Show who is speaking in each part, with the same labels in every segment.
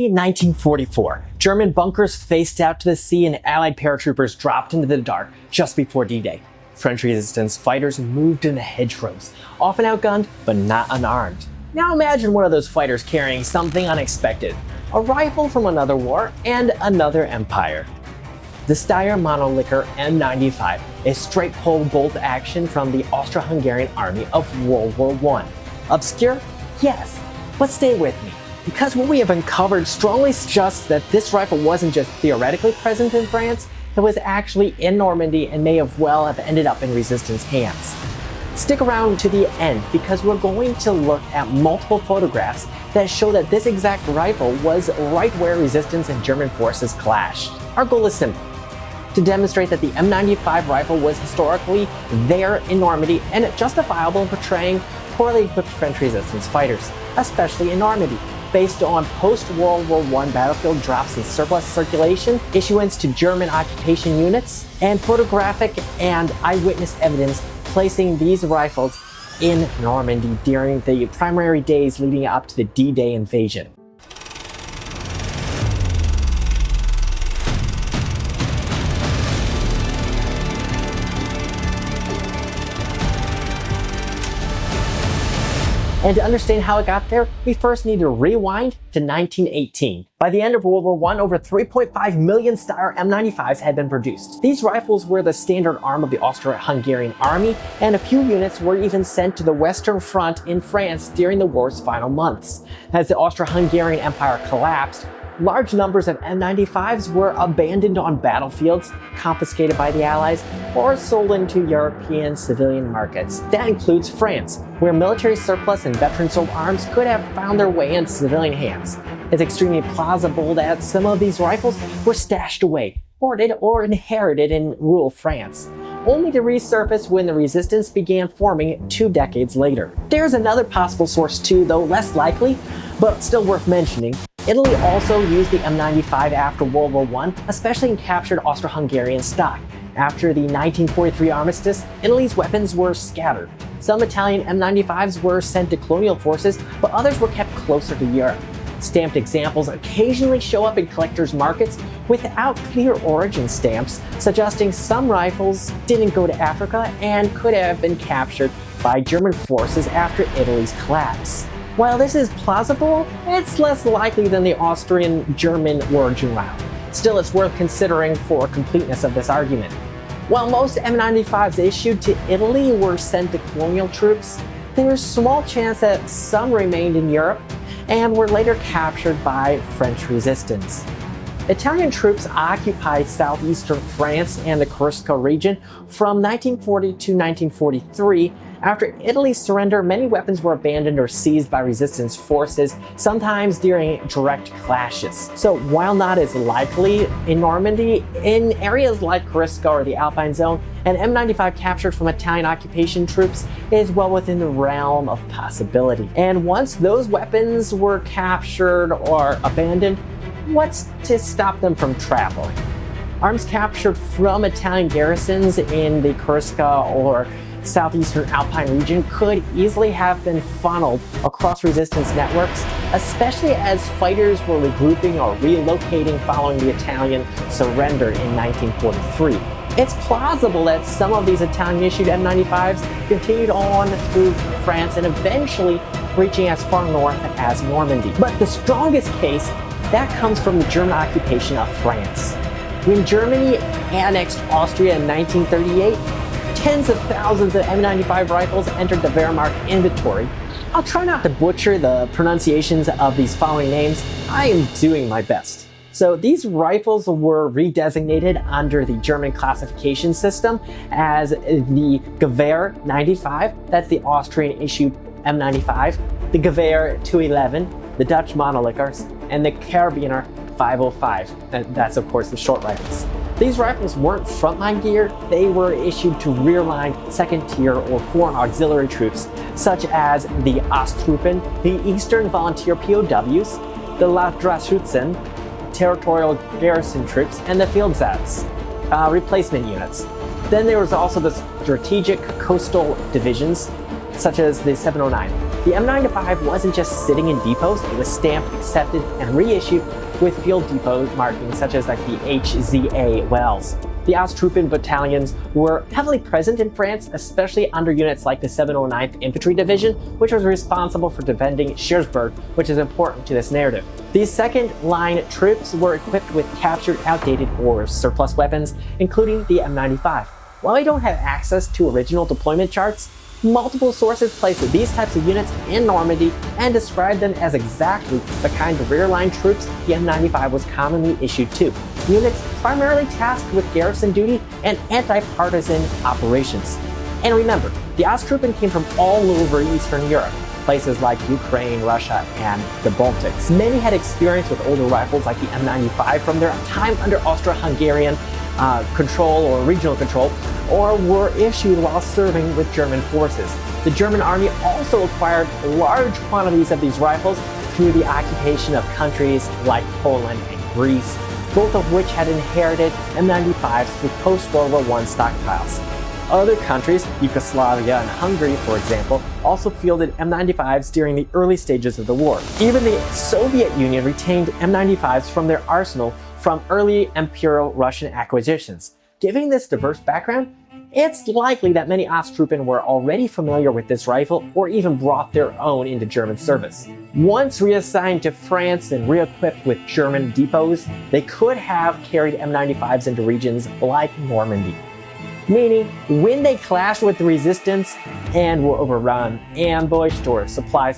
Speaker 1: In 1944, German bunkers faced out to the sea and Allied paratroopers dropped into the dark just before D-Day. French resistance fighters moved in the hedgerows, often outgunned but not unarmed. Now imagine one of those fighters carrying something unexpected, a rifle from another war and another empire. The Steyr Mannlicher M95 is straight pole bolt action from the Austro-Hungarian Army of World War I. Obscure? Yes, but stay with me, because what we have uncovered strongly suggests that this rifle wasn't just theoretically present in France, it was actually in Normandy and may well have ended up in resistance hands. Stick around to the end because we're going to look at multiple photographs that show that this exact rifle was right where resistance and German forces clashed. Our goal is simple: to demonstrate that the M95 rifle was historically there in Normandy and justifiable in portraying poorly equipped French resistance fighters, especially in Normandy, based on post-World War I battlefield drops in surplus circulation, issuance to German occupation units, and photographic and eyewitness evidence placing these rifles in Normandy during the primary days leading up to the D-Day invasion. And to understand how it got there, we first need to rewind to 1918. By the end of World War I, over 3.5 million Steyr M95s had been produced. These rifles were the standard arm of the Austro-Hungarian Army, and a few units were even sent to the Western Front in France during the war's final months. As the Austro-Hungarian Empire collapsed, large numbers of M95s were abandoned on battlefields, confiscated by the Allies, or sold into European civilian markets. That includes France, where military surplus and veteran-sold arms could have found their way into civilian hands. It's extremely plausible that some of these rifles were stashed away, hoarded, or inherited in rural France, only to resurface when the resistance began forming 2 decades later. There's another possible source too, though less likely, but still worth mentioning. Italy also used the M95 after World War I, especially in captured Austro-Hungarian stock. After the 1943 armistice, Italy's weapons were scattered. Some Italian M95s were sent to colonial forces, but others were kept closer to Europe. Stamped examples occasionally show up in collectors' markets without clear origin stamps, suggesting some rifles didn't go to Africa and could have been captured by German forces after Italy's collapse. While this is plausible, it's less likely than the Austrian-German origin route. Still, it's worth considering for completeness of this argument. While most M95s issued to Italy were sent to colonial troops, there's small chance that some remained in Europe and were later captured by French resistance. Italian troops occupied southeastern France and the Corsica region from 1940 to 1943. After Italy's surrender, many weapons were abandoned or seized by resistance forces, sometimes during direct clashes. So while not as likely in Normandy, in areas like Corsica or the Alpine Zone, an M95 captured from Italian occupation troops is well within the realm of possibility. And once those weapons were captured or abandoned, what's to stop them from traveling? Arms captured from Italian garrisons in the Corsica or southeastern Alpine region could easily have been funneled across resistance networks, especially as fighters were regrouping or relocating following the Italian surrender in 1943. It's plausible that some of these Italian-issued M95s continued on through France and eventually reaching as far north as Normandy. But the strongest case, that comes from the German occupation of France. When Germany annexed Austria in 1938, tens of thousands of M95 rifles entered the Wehrmacht inventory. I'll try not to butcher the pronunciations of these following names. I am doing my best. So these rifles were redesignated under the German classification system as the Gewehr 95, that's the Austrian issued M95, the Gewehr 211, the Dutch Mannlichers, and the Karabiner 505. That's of course the short rifles. These rifles weren't frontline gear, they were issued to rear-line, second-tier, or foreign auxiliary troops, such as the Osttruppen, the Eastern Volunteer POWs, the Landschützen, territorial garrison troops, and the Feldzats, replacement units. Then there was also the strategic coastal divisions, such as the 709. The M95 wasn't just sitting in depots, it was stamped, accepted, and reissued with field depot markings such as like the HZA Wells. The Osttruppen battalions were heavily present in France, especially under units like the 709th Infantry Division, which was responsible for defending Schaerbeek, which is important to this narrative. These second-line troops were equipped with captured, outdated, or surplus weapons, including the M95. While we don't have access to original deployment charts, multiple sources place these types of units in Normandy and describe them as exactly the kind of rear-line troops the M95 was commonly issued to. Units primarily tasked with garrison duty and anti-partisan operations. And remember, the Osttruppen came from all over Eastern Europe, places like Ukraine, Russia, and the Baltics. Many had experience with older rifles like the M95 from their time under Austro-Hungarian control or regional control, or were issued while serving with German forces. The German army also acquired large quantities of these rifles through the occupation of countries like Poland and Greece, both of which had inherited M95s through post-World War I stockpiles. Other countries, Yugoslavia and Hungary for example, also fielded M95s during the early stages of the war. Even the Soviet Union retained M95s from their arsenal from early Imperial Russian acquisitions. Given this diverse background, it's likely that many Osttruppen were already familiar with this rifle or even brought their own into German service. Once reassigned to France and re-equipped with German depots, they could have carried M95s into regions like Normandy. Meaning, when they clashed with the resistance and were overrun, ambushed, or supply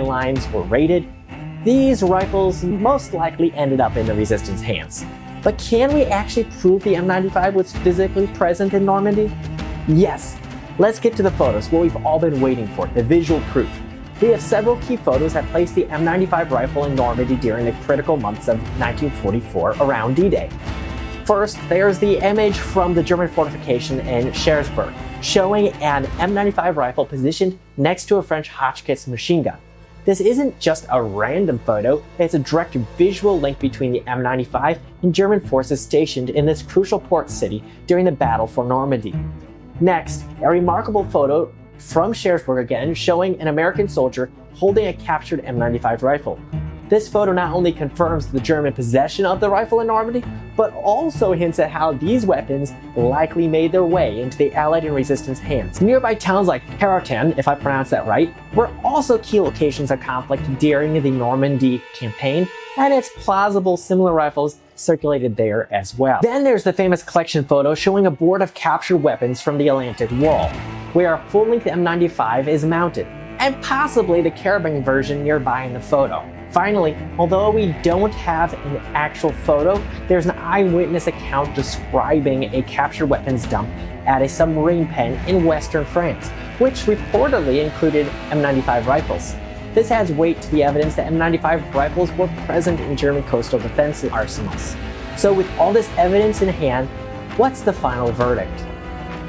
Speaker 1: lines were raided, these rifles most likely ended up in the resistance hands. But can we actually prove the M95 was physically present in Normandy? Yes. Let's get to the photos, what we've all been waiting for, the visual proof. We have several key photos that place the M95 rifle in Normandy during the critical months of 1944 around D-Day. First, there's the image from the German fortification in Schaerbeek, showing an M95 rifle positioned next to a French Hotchkiss machine gun. This isn't just a random photo, it's a direct visual link between the M95 and German forces stationed in this crucial port city during the Battle for Normandy. Next, a remarkable photo from Schaerbeek again, showing an American soldier holding a captured M95 rifle. This photo not only confirms the German possession of the rifle in Normandy, but also hints at how these weapons likely made their way into the Allied and Resistance hands. Nearby towns like Karaten, if I pronounce that right, were also key locations of conflict during the Normandy campaign, and it's plausible similar rifles circulated there as well. Then there's the famous collection photo showing a board of captured weapons from the Atlantic Wall, where a full-length M95 is mounted, and possibly the carbine version nearby in the photo. Finally, although we don't have an actual photo, there's an eyewitness account describing a captured weapons dump at a submarine pen in western France, which reportedly included M95 rifles. This adds weight to the evidence that M95 rifles were present in German coastal defense arsenals. So with all this evidence in hand, what's the final verdict?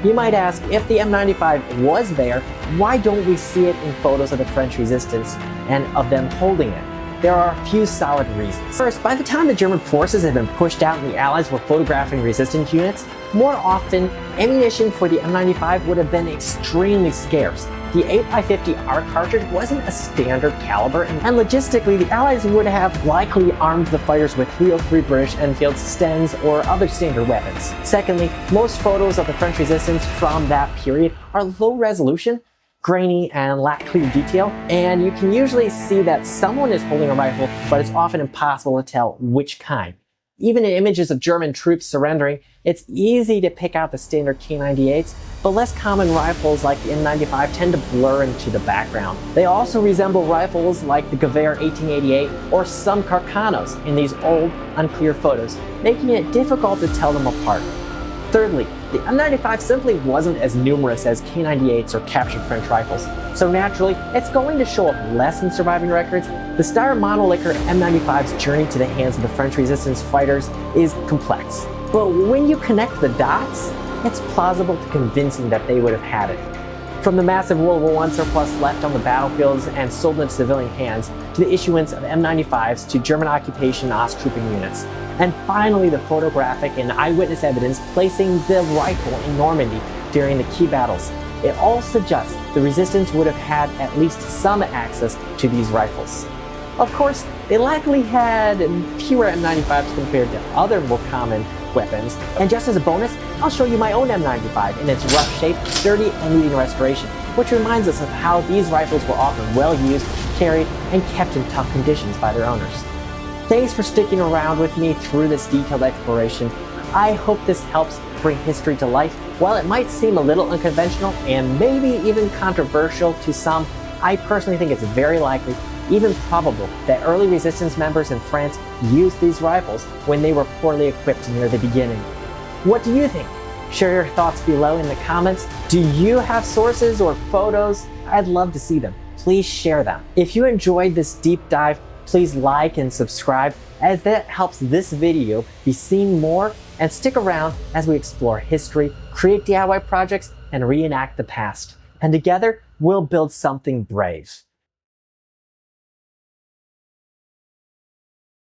Speaker 1: You might ask, if the M95 was there, why don't we see it in photos of the French resistance and of them holding it? There are a few solid reasons. First, by the time the German forces had been pushed out and the Allies were photographing resistance units, more often, ammunition for the M95 would have been extremely scarce. The 8x50R cartridge wasn't a standard caliber, and logistically, the Allies would have likely armed the fighters with 303 British Enfield Stens or other standard weapons. Secondly, most photos of the French resistance from that period are low resolution, grainy, and lack clear detail, and you can usually see that someone is holding a rifle, but it's often impossible to tell which kind. Even in images of German troops surrendering, it's easy to pick out the standard K98s, but less common rifles like the M95 tend to blur into the background. They also resemble rifles like the Gewehr 1888 or some Carcanos in these old, unclear photos, making it difficult to tell them apart. Thirdly, the M95 simply wasn't as numerous as K98s or captured French rifles, so naturally, it's going to show up less in surviving records. The Steyr Mannlicher M95's journey to the hands of the French resistance fighters is complex. But when you connect the dots, it's plausible to convincing that they would have had it. From the massive World War I surplus left on the battlefields and sold into civilian hands, to the issuance of M95s to German occupation Osttruppen units, and finally the photographic and eyewitness evidence placing the rifle in Normandy during the key battles. it all suggests the resistance would have had at least some access to these rifles. Of course, they likely had fewer M95s compared to other more common weapons, and just as a bonus, I'll show you my own M95 in its rough shape, dirty, and needing restoration, which reminds us of how these rifles were often well used, carried, and kept in tough conditions by their owners. Thanks for sticking around with me through this detailed exploration. I hope this helps bring history to life. While it might seem a little unconventional and maybe even controversial to some, I personally think it's very likely, even probable, that early resistance members in France used these rifles when they were poorly equipped near the beginning. What do you think? Share your thoughts below in the comments. Do you have sources or photos? I'd love to see them. Please share them. If you enjoyed this deep dive, please like and subscribe, as that helps this video be seen more, and stick around as we explore history, create DIY projects, and reenact the past. And together, we'll build something brave.